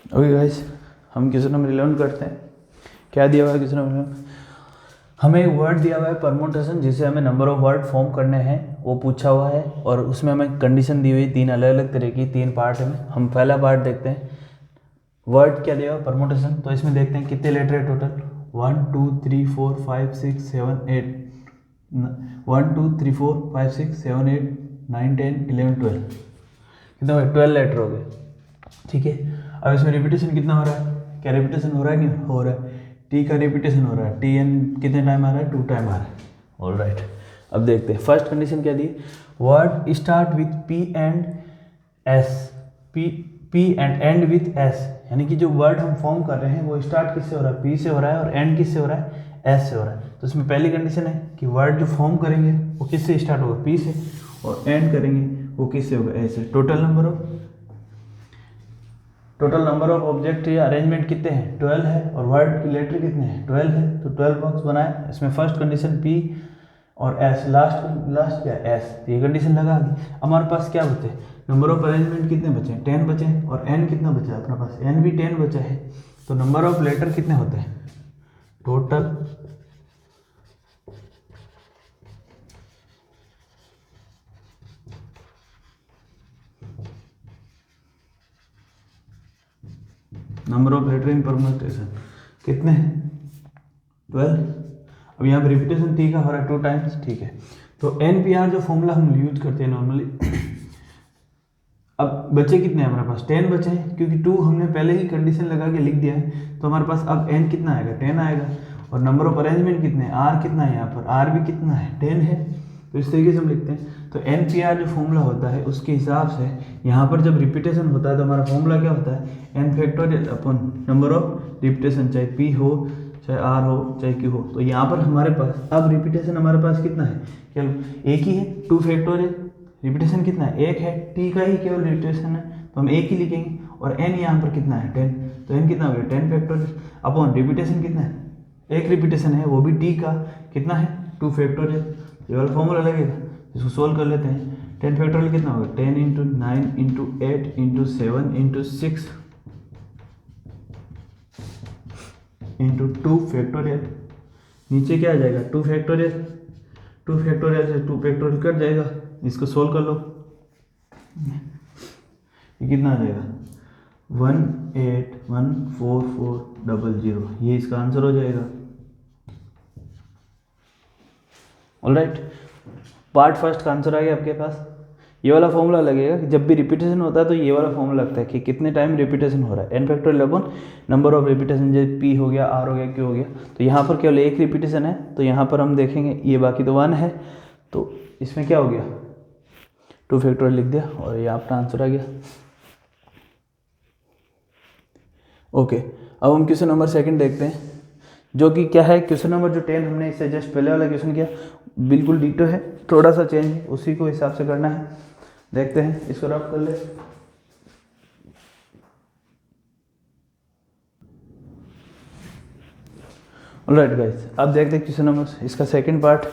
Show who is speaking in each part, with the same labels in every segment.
Speaker 1: Okay guys, हम question number 11 करते हैं। क्या दिया हुआ है क्वेश्चन नंबर 11? हमें एक वर्ड दिया हुआ है परमुटेशन, जिसे हमें नंबर ऑफ वर्ड फॉर्म करने हैं, वो पूछा हुआ है। और उसमें हमें कंडीशन दी हुई 3 अलग अलग तरह की 3 पार्ट में। हम पहला पार्ट देखते हैं। वर्ड क्या दिया हुआ परमुटेशन, तो इसमें देखते हैं कितने लेटर है टोटल। 1 2 3 4 5 6 7 8 1 2 3 4 5 6 7 8 9 10 11 12 कितना हो गया? 12 लेटर हो गए। ठीक है, अब इसमें रिपीटेशन कितना हो रहा है? क्या रिपीटेशन हो रहा है? कि हो रहा है। टी का रिपीटेशन हो रहा है। टी एन कितने टाइम आ रहा है? 2 टाइम आ रहा है। ऑल राइट, अब देखते हैं फर्स्ट कंडीशन क्या दी। Word start with P and S. P and end with S, यानी कि जो वर्ड हम फॉर्म कर रहे हैं वो स्टार्ट किससे हो रहा है? पी से हो रहा है, और एंड किससे हो रहा है? एस से हो रहा है। तो इसमें पहली कंडीशन है कि वर्ड जो फॉर्म करेंगे वो किससे स्टार्ट होगा? पी से, और एंड करेंगे वो किससे होगा? एस से। टोटल नंबर ऑफ ऑब्जेक्ट या अरेंजमेंट कितने हैं? 12 है, और वर्ड की लेटर कितने हैं? 12 है, तो 12 बॉक्स बनाए। इसमें फर्स्ट कंडीशन पी और एस, लास्ट क्या? एस। ये कंडीशन लगा दी। हमारे पास क्या बचे? नंबर ऑफ अरेंजमेंट कितने बचे? 10 बचे, और एन कितना बचा अपने पास? एन भी 10 बचा है। तो नंबर ऑफ लेटर कितने होते हैं total? Number of letter in permutation कितने हैं? 12। अब यहाँ पर रिपीटेशन टी का हो रहा है 2 टाइम्स। ठीक है, तो एन पी आर जो फॉर्मूला हम यूज करते हैं नॉर्मली। अब बचे कितने हैं हमारे पास? 10 बचे हैं, क्योंकि 2 हमने पहले ही कंडीशन लगा के लिख दिया है। तो हमारे पास अब एन कितना आएगा? 10 आएगा। और नंबर ऑफ अरेंजमेंट कितने हैं? आर कितना है? यहाँ पर आर भी कितना है? 10 है। तो इस तरीके से हम लिखते हैं। तो एन पी आर जो फॉर्मूला होता है उसके हिसाब से यहाँ पर जब रिपीटेशन होता है तो हमारा फॉर्मूला क्या होता है? N factorial upon number of repetition, चाहे पी हो चाहे आर हो चाहे क्यू हो। तो यहाँ पर हमारे पास अब रिपीटेशन हमारे पास कितना है? केवल एक ही है, 2 फैक्टोरियल। रिपीटेशन कितना है? एक है। टी का ही केवल रिपीटेशन है, तो हम एक ही लिखेंगे। और एन यहाँ पर कितना है? 10। तो एन कितना हो गया? 10 फैक्टोरियल अपॉन रिपीटेशन कितना है? एक रिपीटेशन है, वो भी टी का कितना है? 2 फैक्टोरियल। ये वाला फॉर्मूला लगेगा, इसको सोल्व कर लेते हैं। 10 फैक्टोरियल कितना होगा? 10 into 9 into 8 into 7 into 6 into 2 factorial. नीचे क्या आ जाएगा? 2 फैक्टोरियल। 2 फैक्टोरियल से 2 फैक्टोरियल कट जाएगा। इसको सोल्व कर लो, ये कितना आ जाएगा? 1814400। ये इसका आंसर हो जाएगा। ऑलराइट, पार्ट फर्स्ट का आंसर आ गया आपके पास। ये वाला फॉर्मूला लगेगा कि जब भी रिपीटेशन होता है तो ये वाला फॉर्मूला लगता है कि कितने टाइम रिपीटेशन हो रहा है। N factorial upon number of repetition, जैसे पी हो गया, आर हो गया, क्यू हो गया। तो यहाँ पर केवल एक रिपीटेशन है, तो यहाँ पर हम देखेंगे ये बाकी तो 1 है। तो इसमें क्या हो गया? 2 फैक्टोरियल लिख दिया, और ये आपका आंसर आ गया। ओके, अब हम क्वेश्चन नंबर 2 देखते हैं, जो कि क्या है? क्वेश्चन नंबर जो 10 हमने इससे जस्ट पहले वाला क्वेश्चन किया बिल्कुल डिटो है, थोड़ा सा चेंज है, उसी को हिसाब से करना है। देखते हैं, इसको रफ कर ले। ऑलराइट गाइस, अब देखते हैं क्वेश्चन नंबर इसका सेकंड पार्ट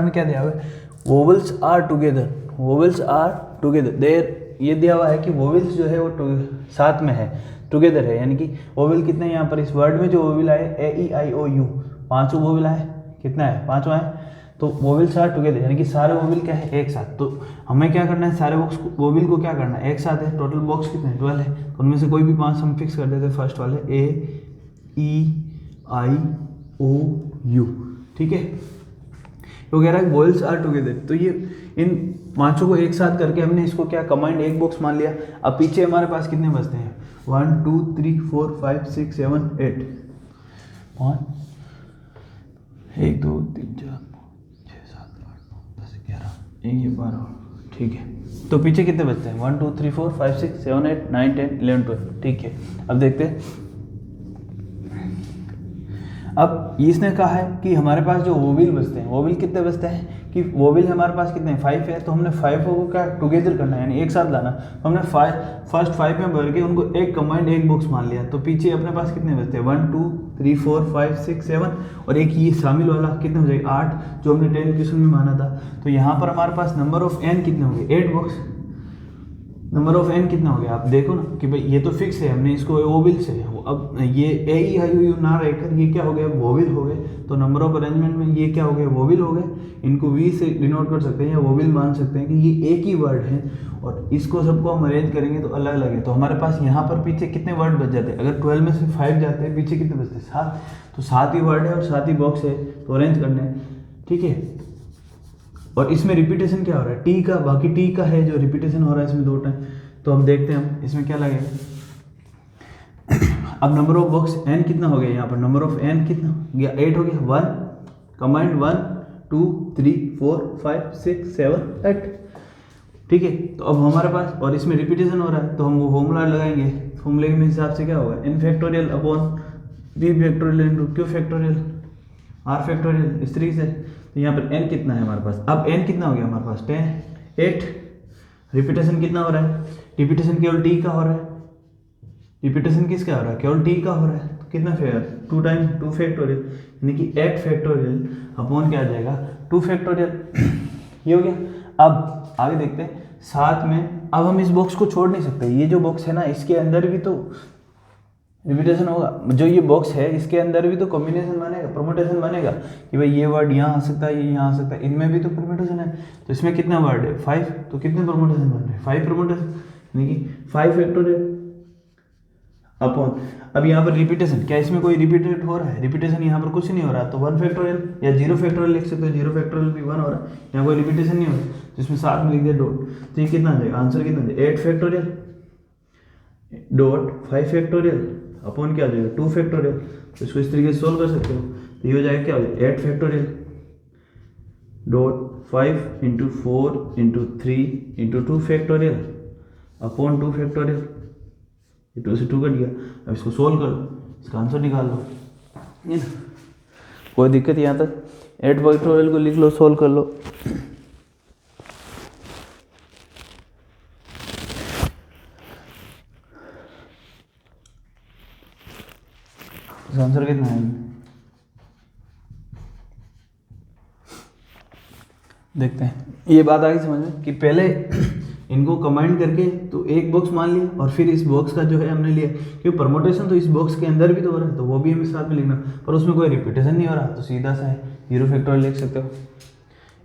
Speaker 1: में क्या दिया हुआ है? Vowels are together. Vowels are together there, ये दिया हुआ है कि वोवेल्स जो है वो साथ में है, टुगेदर है। यानी कि वोवेल कितने यहाँ पर इस वर्ड में जो वोवेल आए ए ई आई ओ यू, 5 वोवेल आए। कितना है? 5 आए। तो वोवेल्स आर टुगेदर, यानी कि सारे वोवेल क्या है? एक साथ। तो हमें क्या करना है? सारे बॉक्स वोवेल को क्या करना है? एक साथ है। टोटल बॉक्स कितने? 12 है। तो उनमें से कोई भी 5 हम फिक्स कर देते हैं। फर्स्ट वाले ए ई आई ओ यू। ठीक है, तो कह रहा है वोवेल्स आर टुगेदर। तो ये इन 5 को एक साथ करके हमने इसको क्या कमांड एक बॉक्स मान लिया। अब पीछे हमारे पास कितने बचते हैं? 1 2 3 4 5 6 7 8 5 1 2 3 4 6 7 8 9 10 11 ये 12। ठीक है, तो पीछे कितने बचते हैं? 1 2 3 4 5 6 7 8 9 10 11 12। ठीक है, अब देखते हैं। अब इसने कहा है कि हमारे पास जो वोवेल बचते हैं, वोवेल कितने बचते हैं? कि वोवेल हमारे पास कितने हैं? 5 है। तो हमने 5 को क्या टुगेदर करना है, यानी एक साथ लाना। तो हमने फर्स्ट 5 में भर के उनको एक कंबाइंड एक बॉक्स मान लिया। तो पीछे अपने पास कितने बचते हैं? 1 2 3 4 5 6 7, और एक ये शामिल वाला कितने हो जाएगा? 8, जो हमने 10 क्वेश्चन में माना था। तो यहाँ पर हमारे पास नंबर ऑफ एन कितने होंगे? 8 बॉक्स। नंबर ऑफ एन कितना हो गया, आप देखो ना कि भाई ये तो फिक्स है, हमने इसको वोवेल्स है, अब ये ए ई आई यू ना रहकर ये क्या हो गया, वोवेल हो गए। तो नंबर ऑफ अरेंजमेंट में ये क्या हो गया, वोवेल हो गए। इनको वी से डिनोट कर सकते हैं या वोवेल मान सकते हैं कि ये एक ही वर्ड है, और इसको सबको हम अरेंज करेंगे तो अलग अलग है। तो हमारे पास यहाँ पर पीछे कितने वर्ड बच जाते हैं, अगर 12 में से 5 जाते हैं, पीछे कितने बचते हैं, 7। तो 7 ही वर्ड है और 7 ही बॉक्स है, तो अरेंज करने हैं, ठीक है। और इसमें रिपीटेशन क्या हो रहा है, टी का, बाकी टी का है जो रिपीटेशन हो रहा है इसमें 2 टाइम। तो हम देखते हैं हम इसमें क्या लगेगा। अब नंबर ऑफ बॉक्स एन कितना हो गया, यहाँ पर नंबर ऑफ एन कितना गया, 8 हो गया। 1 कंबाइंड 1 2 3 4 5 6 7 8, ठीक है। तो अब हमारे पास, और इसमें रिपीटेशन हो रहा है, तो हम वो फॉर्मूला लगाएंगे। फॉर्मूले के हिसाब से क्या होगा, N factorial upon B factorial into Q factorial R factorial, इस तरीके से। तो यहाँ पर एन कितना है हमारे पास, अब एन कितना हो गया हमारे पास 10 8। रिपीटेशन कितना हो रहा है, रिपीटेशन केवल टी का हो रहा है, रिपीटेशन किसका हो रहा है, केवल टी का हो रहा है। तो कितना फेयर, 2 टाइम 2 फैक्टोरियल, यानी कि 8 फैक्टोरियल अपॉन क्या आ जाएगा, 2 फैक्टोरियल। ये हो गया। अब आगे देखते हैं, साथ में अब हम इस बॉक्स को छोड़ नहीं सकते, ये जो बॉक्स है ना इसके अंदर भी तो रिपीटेशन होगा, जो ये बॉक्स है इसके अंदर भी तो कॉम्बिनेशन बनेगा, परमुटेशन बनेगा कि भाई ये वर्ड यहाँ आ सकता है, ये यहाँ आ सकता है, इनमें भी तो परमुटेशन है। तो इसमें कितना वर्ड है, 5, तो कितने परमुटेशन बन रहे हैं, 5 परमुटेशन, यानी कि 5 फैक्टोरियल अपॉन, अब यहाँ पर रिपीटेशन, क्या इसमें कोई रिपीटेड हो रहा है, रिपीटेशन यहाँ पर कुछ नहीं हो रहा, तो 1 फैक्टोरियल या 0 फैक्टोरियल लिख सकते हो, 0 फैक्टोरियल भी 1 हो रहा है, यहाँ कोई रिपीटेशन नहीं हो रहा, जिसमें साथ में लिख दिया डॉट। तो ये कितना आ जाएगा, आंसर कितना आ जाएगा, 8 फैक्टोरियल डॉट 5 फैक्टोरियल अपॉन क्या आ जाएगा, 2 फैक्टोरियल। तो इसको इस तरीके से सोल्व कर सकते हो, तो ये हो जाएगा क्या हो जाएगा, 8 factorial dot 5 into 4 into 3 into 2 factorial upon 2 factorial. 2 से 2 कट गया। अब इसको सोल्व कर लो, इसका आंसर निकाल लो, ये ना कोई दिक्कत यहाँ तक। 8 फैक्टोरियल को लिख लो, सोल्व कर लो। इसका आंसर कितना है, देखते हैं। ये बात आगे समझ में कि पहले इनको कंबाइन करके तो एक बॉक्स मान लिया, और फिर इस बॉक्स का जो है हमने लिया, क्योंकि परमोटेशन तो इस बॉक्स के अंदर भी तो हो रहा है, तो वो भी हमें साथ में लिखना, पर उसमें कोई रिपीटेशन नहीं हो रहा, तो सीधा सा है 0 फैक्टोरियल लिख सकते हो।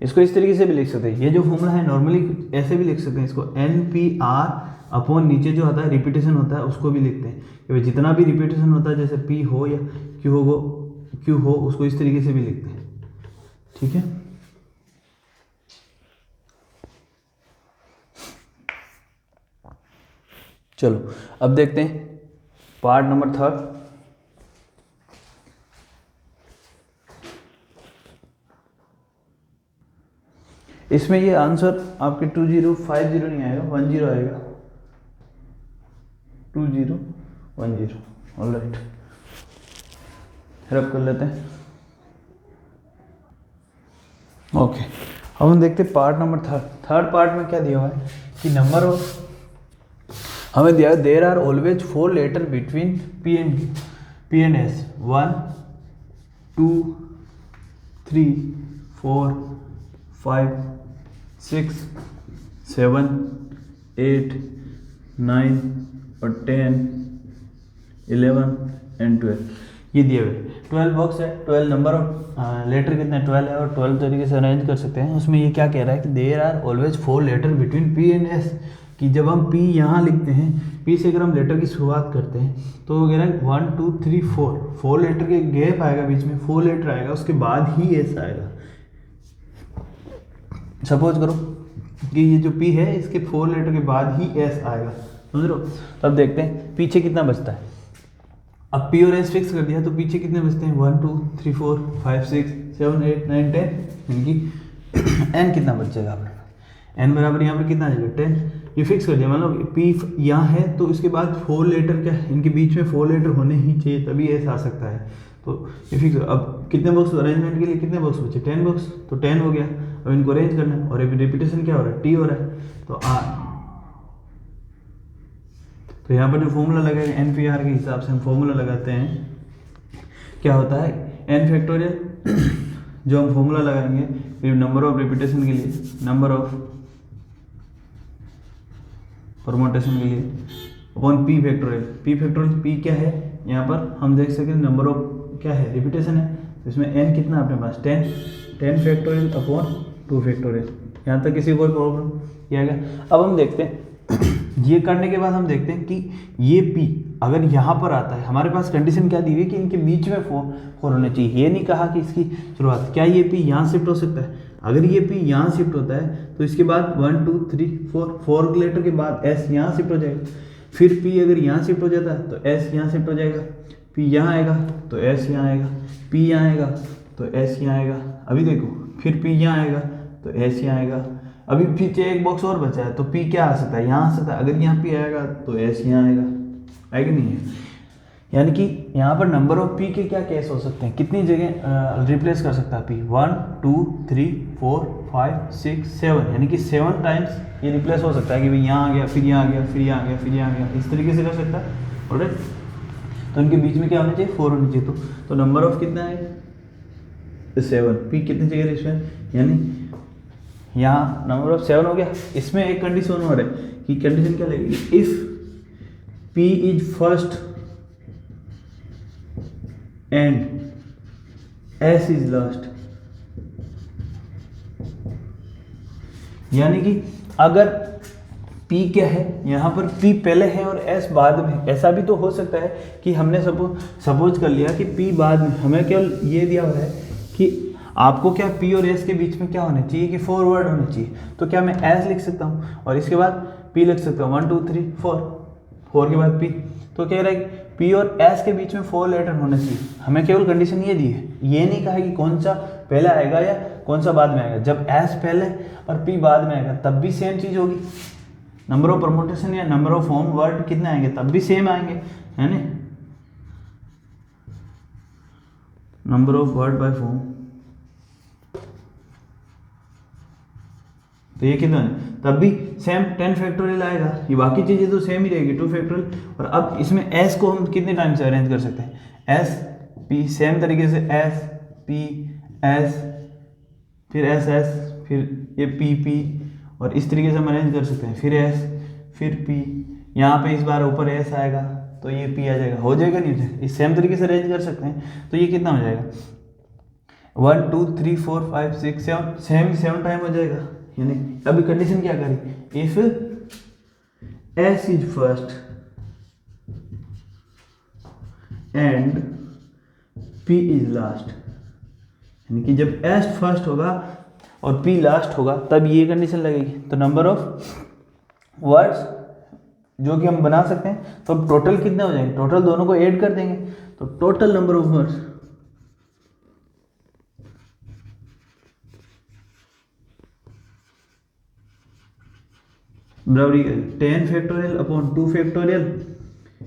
Speaker 1: इसको इस तरीके से भी लिख सकते हैं, ये जो फॉर्मूला है नॉर्मली ऐसे भी लिख सकते हैं इसको, NPR अपॉन नीचे जो आता है रिपीटेशन होता है उसको भी लिखते हैं कि भाई जितना भी रिपीटेशन होता है, जैसे P हो या Q हो उसको इस तरीके से भी लिखते हैं, ठीक है। चलो अब देखते हैं पार्ट नंबर 3। इसमें ये आंसर आपके 2050 नहीं आएगा, 10 आएगा, 2010। ऑलराइट, रब कर लेते हैं। ओके, अब हम देखते हैं पार्ट नंबर 3। थर्ड पार्ट में क्या दिया हुआ है कि नंबर ऑफ, हमें दिया है there are always 4 letter between P and S, 1 2 3 4 5 6 7 8 9 और 10 11 एंड 12, ये दिए हुए 12 बॉक्स है। 12 नंबर ऑफ लेटर कितने 12 है, और 12 तरीके से अरेंज कर सकते हैं। उसमें ये क्या कह रहा है कि there are always 4 letter between P and S, कि जब हम P यहाँ लिखते हैं, P से अगर हम लेटर की शुरुआत करते हैं तो वो कह रहा है 1 2 3 4 लेटर के गैप आएगा, बीच में 4 लेटर आएगा, उसके बाद ही S आएगा। सपोज करो कि ये जो P है इसके 4 लेटर के बाद ही S आएगा, समझ रहे हो। तो अब देखते हैं पीछे कितना बचता है। अब P और S फिक्स कर दिया तो पीछे कितने बचते हैं, 1 2 3 4 5 6 7 8 9 10, यानी कि N कितना बच जाएगा अपने, N बराबर यहाँ पर कितना आ जाएगा 10। ये फिक्स कर दिया, मतलब P यहाँ है तो इसके बाद 4 लेटर क्या, इनके बीच में 4 लेटर होने ही चाहिए, तभी S आ सकता है। तो ये फिक्स। अब कितने बॉक्स अरेंजमेंट के लिए कितने बॉक्स बचे, 10 बॉक्स, तो 10 हो गया। अब इनको अरेंज करना है, और रिपीटेशन क्या हो रहा है, T हो रहा है, तो तो यहाँ पर जो फॉर्मूला लगेगा NPR के हिसाब से हम फॉर्मूला लगाते हैं, क्या होता है N फैक्टोरियल, जो हम फॉर्मूला लगाएंगे नंबर ऑफ रिपीटेशन के लिए, नंबर ऑफ परमोटेशन के लिए upon P factorial. P factorial P क्या है, यहाँ पर हम देख सकते हैं नंबर ऑफ क्या है, रिपीटेशन है, तो इसमें n कितना अपने पास 10 फैक्टोरियल अपॉन 2 फैक्टोरियल। यहाँ तक किसी कोई प्रॉब्लम किया गया। अब हम देखते हैं ये करने के बाद हम देखते हैं कि ये p अगर यहाँ पर आता है, हमारे पास कंडीशन क्या दी हुई है कि इनके बीच में 4 होने चाहिए। ये नहीं कहा कि इसकी शुरुआत, क्या ये p यहाँ शिफ्ट हो सकता है? अगर ये p यहाँ शिफ्ट होता है तो इसके बाद 1 2 3 4 लेटर के बाद s यहाँ शिफ्ट हो जाएगा। फिर p अगर यहाँ शिफ्ट हो जाता है तो s यहाँ शिफ्ट हो जाएगा, p यहाँ आएगा तो s यहाँ आएगा, p यहाँ आएगा तो s यहाँ आएगा। अभी देखो फिर p यहाँ आएगा तो s यहाँ आएगा। अभी पीछे एक बॉक्स और बचा है तो p क्या आ सकता है, यहाँ आ सकता है। अगर यहाँ p आएगा तो s यहाँ आएगा, है कि नहीं है? यानी कि यहाँ पर नंबर ऑफ p के क्या केस हो सकते हैं, कितनी जगह रिप्लेस कर सकता है p, 1 2 3 4 5 6 7, यानी कि 7 टाइम्स ये रिप्लेस हो सकता है कि भाई यहाँ आ गया, फिर यहाँ आ गया, फिर यहाँ आ गया, फिर यहाँ आ गया, इस तरीके से कर सकता है। ऑलराइट, तो इनके बीच में क्या होना चाहिए, 4 होनी चाहिए। तो नंबर ऑफ कितना है 7, p कितनी जगह इसमें, यानी यहाँ नंबर ऑफ 7 हो गया। इसमें एक कंडीशन हो रहा है कि कंडीशन क्या लगेगी, if p is first and s is last, यानी कि अगर p क्या है, यहाँ पर p पहले है और s बाद में। ऐसा भी तो हो सकता है कि हमने सपोज कर लिया कि p बाद में, हमें केवल ये दिया हुआ है कि आपको क्या p और s के बीच में क्या होना चाहिए कि 4 वर्ड होने चाहिए। तो क्या मैं s लिख सकता हूँ और इसके बाद p लिख सकता हूँ, 1 2 3 4 के बाद p। तो कह रहा है p और s के बीच में 4 लेटर होने चाहिए। हमें केवल कंडीशन ये दी है, ये नहीं कहा कि कौन सा पहले आएगा या कौन सा बाद में आएगा। जब s पहले और p बाद में आएगा तब भी सेम चीज़ होगी। नंबर ऑफ परमुटेशन या नंबर ऑफ फॉर्म वर्ड कितने आएंगे तब भी सेम आएंगे, है ना? Number of word by form, तो ये कितना है तब भी सेम 10 फैक्टोरियल आएगा। ये बाकी चीज़ें तो सेम ही रहेगी 2 फैक्टोरियल। और अब इसमें s को हम कितने टाइम से अरेंज कर सकते हैं, s p सेम तरीके से s p s फिर s s फिर ये p p और इस तरीके से हम अरेंज कर सकते हैं। फिर s फिर p, यहाँ पे इस बार ऊपर s आएगा तो ये p आ जाएगा, हो जाएगा नहीं हो जाएगा। इस सेम तरीके से अरेंज कर सकते हैं। तो ये कितना हो जाएगा 1 2 3 4 5 6 7 सेम टाइम हो जाएगा। यानी अभी कंडीशन क्या करी, if s is first and p is last, यानी कि जब s फर्स्ट होगा और p लास्ट होगा तब ये कंडीशन लगेगी। तो नंबर ऑफ वर्ड्स जो कि हम बना सकते हैं, तो अब टोटल कितने हो जाएंगे, टोटल दोनों को ऐड कर देंगे तो टोटल नंबर ऑफ वर्ड्स बराबर 10 factorial upon 2 factorial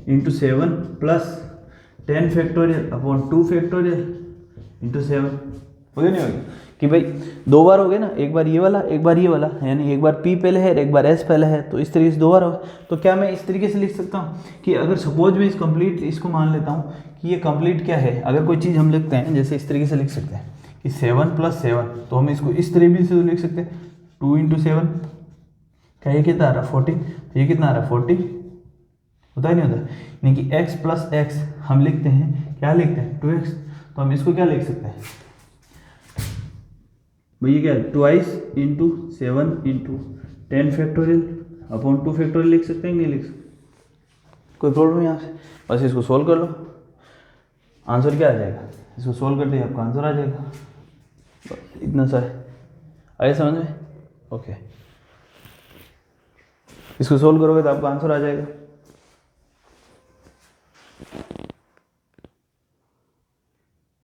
Speaker 1: into 7 plus 10 factorial upon 2 factorial into 7। हो गया नहीं हो गया कि भाई 2 बार हो गए ना, एक बार ये वाला एक बार ये वाला, यानी एक बार p पहले है एक बार s पहले है, तो इस तरीके से 2 बार हो गए। तो क्या मैं इस तरीके से लिख सकता हूँ कि अगर सपोज मैं इस कंप्लीट इसको मान लेता हूँ कि ये कंप्लीट क्या है, अगर कोई चीज़ हम लिखते हैं जैसे इस तरीके से लिख सकते हैं कि 7 + 7, तो हम इसको इस तरीके से लिख सकते हैं 2 × 7, क्या ये कितना आ रहा है 14, तो ये कितना आ रहा है 40, होता ही नहीं होता। यानी कि x + x हम लिखते हैं, क्या लिखते हैं 2x, तो हम इसको क्या लिख सकते हैं भैया, क्या 2 × 7 × 10 फैक्टोरियल अपॉन 2 फैक्टोरियल लिख सकते हैं, नहीं लिख सकते, कोई प्रॉब्लम यहाँ से। बस इसको सोल्व कर लो, आंसर क्या आ जाएगा, इसको सोल्व करते ही आपका आंसर आ जाएगा। इतना सा है, आए समझ में? ओके, इसको सोल्व करोगे तो आपका आंसर आ जाएगा।